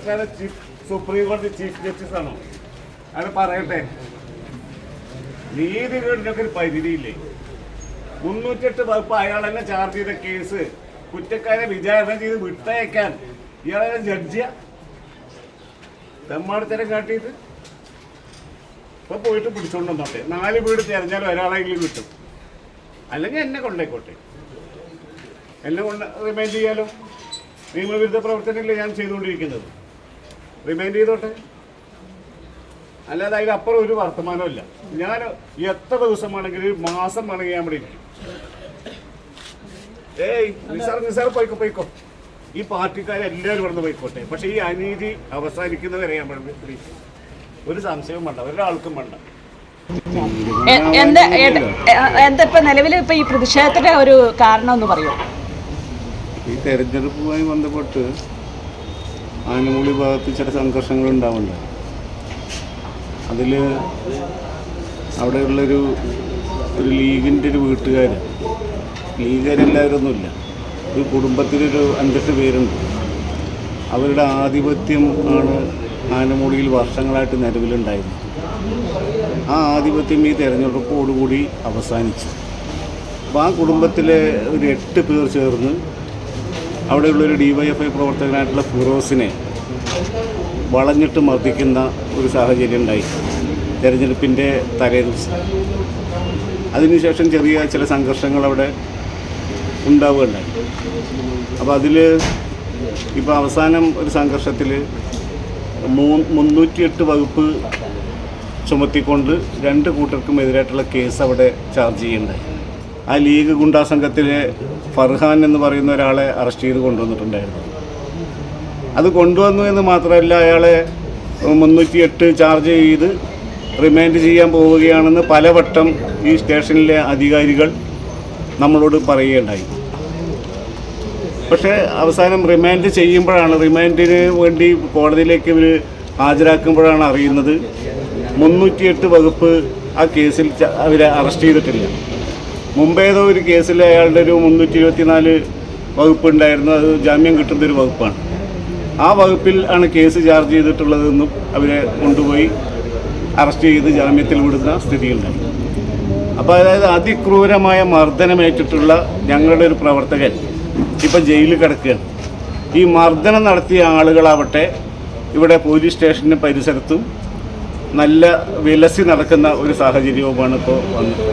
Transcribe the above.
സർക്കാർ സുപ്രീം കോടതി chief justice ആണോ? അത് പറയട്ടെ. നീതികേടിനൊക്കെ ഒരു പരിധിയില്ലേ? 308 വകുപ്പ് അയാൾ തന്നെ ചാർജ് ചെയ്ത കേസ് കുറ്റക്കാരെ വിചാരണ ചെയ്ത് വിട്ടയക്കാൻ ഇയാളെ ജഡ്ജിയാ തെമ്മാടിത്തരം കാട്ടിയിട്ട് ഇപ്പൊ പോയിട്ട് പിടിച്ചോണ്ട് വന്നോട്ടെ. 4 വീട് തിരഞ്ഞാലും ഒരാളെങ്കിലും കിട്ടും. അല്ലെങ്കിൽ എന്നെ കൊണ്ടേക്കോട്ടെ, എന്നെ കൊണ്ട് റിമൈൻഡ് ചെയ്യാലോ. നിയമവിരുദ്ധ പ്രവർത്തനമില്ല ഞാൻ ചെയ്തുകൊണ്ടിരിക്കുന്നത്, റിമൈൻഡ് ചെയ്തോട്ടെ. അല്ലാതെ അതിലപ്പുറം ഒരു വർത്തമാനമില്ല. ഞാൻ എത്ര ദിവസമാണെങ്കിലും 1 മാസം വേണമെങ്കിൽ ഞാൻ ഇവിടെ ഇരിക്കും. നിസാർ പോയിക്കോ. ഈ പാർട്ടിക്കാരെല്ലാവരും ഇവിടെ നിന്ന് പോയിക്കോട്ടെ. പക്ഷെ ഈ അനീതി അവസാനിക്കുന്നവരെ ഞാൻ ഒരു സംശയവും വേണ്ട, ഒരാൾക്കും വേണ്ട. എന്താ ഇപ്പൊ നിലവിൽ ഇപ്പൊ ഈ പ്രതിഷേധത്തിന്റെ ഒരു കാരണം എന്ന് പറയൂ? ഈ തെരഞ്ഞെടുപ്പുമായി ബന്ധപ്പെട്ട് ആനമൂളി ഭാഗത്ത് ചില സംഘർഷങ്ങൾ ഉണ്ടാവുന്നുണ്ട്. അതിൽ അവിടെയുള്ളൊരു ലീഗിൻ്റെ ഒരു ലീഗുകാരെല്ലാവരൊന്നുമില്ല, ഒരു കുടുംബത്തിലൊരു 5-8 പേരുണ്ട്. അവരുടെ ആധിപത്യം ആണ് ആനമൂളിയിൽ വർഷങ്ങളായിട്ട് നിലവിലുണ്ടായിരുന്നു. ആ ആധിപത്യം ഈ തെരഞ്ഞെടുപ്പോടുകൂടി അവസാനിച്ചു. അപ്പോൾ ആ കുടുംബത്തിലെ ഒരു 8 പേർ ചേർന്ന് അവിടെയുള്ളൊരു DYFI പ്രവർത്തകനായിട്ടുള്ള ഫിറോസിനെ വളഞ്ഞിട്ട് മർദ്ദിക്കുന്ന ഒരു സാഹചര്യം ഉണ്ടായി തെരഞ്ഞെടുപ്പിൻ്റെ തലേദിവസം. അതിനുശേഷം ചെറിയ ചില സംഘർഷങ്ങൾ അവിടെ ഉണ്ടാവുകയുണ്ടായി. അപ്പോൾ അതിൽ ഇപ്പോൾ അവസാനം ഒരു സംഘർഷത്തിൽ 308 വകുപ്പ് ചുമത്തിക്കൊണ്ട് 2 കൂട്ടർക്കും എതിരായിട്ടുള്ള കേസ് അവിടെ ചാർജ് ചെയ്യുന്നുണ്ടായി. ആ ലീഗ് ഗുണ്ടാ സംഘത്തിലെ ഫർഹാൻ എന്ന് പറയുന്ന ഒരാളെ അറസ്റ്റ് ചെയ്ത് കൊണ്ടുവന്നിട്ടുണ്ടായിരുന്നു. അത് കൊണ്ടുവന്നു എന്ന് മാത്രമല്ല, അയാളെ 308 ചാർജ് ചെയ്ത് റിമാൻഡ് ചെയ്യാൻ പോവുകയാണെന്ന് പലവട്ടം ഈ സ്റ്റേഷനിലെ അധികാരികൾ നമ്മളോട് പറയുകയുണ്ടായി. പക്ഷേ അവസാനം റിമാൻഡ് ചെയ്യുമ്പോഴാണ്, റിമാൻഡിന് വേണ്ടി കോടതിയിലേക്ക് ഇവർ ഹാജരാക്കുമ്പോഴാണ് അറിയുന്നത് 308 വകുപ്പ് ആ കേസിൽ അവരെ അറസ്റ്റ് ചെയ്തിട്ടില്ല. മുമ്പേതോ ഒരു കേസിൽ അയാളുടെ ഒരു 324 വകുപ്പ് ഉണ്ടായിരുന്നു, അത് ജാമ്യം കിട്ടുന്നൊരു വകുപ്പാണ്. ആ വകുപ്പിൽ ആണ് കേസ് ചാർജ് ചെയ്തിട്ടുള്ളതെന്നും അവരെ കൊണ്ടുപോയി അറസ്റ്റ് ചെയ്ത് ജാമ്യത്തിൽ വിടുന്ന സ്ഥിതിയുണ്ടായി. അപ്പോൾ അതായത് അതിക്രൂരമായ മർദ്ദനമേറ്റിട്ടുള്ള ഞങ്ങളുടെ ഒരു പ്രവർത്തകൻ ഇപ്പം ജയിലിൽ കിടക്കുകയാണ്. ഈ മർദ്ദനം നടത്തിയ ആളുകളാവട്ടെ ഇവിടെ പോലീസ് സ്റ്റേഷന് പരിസരത്തും നല്ല വിലസി നടക്കുന്ന ഒരു സാഹചര്യവുമാണ് ഇപ്പോൾ വന്നത്.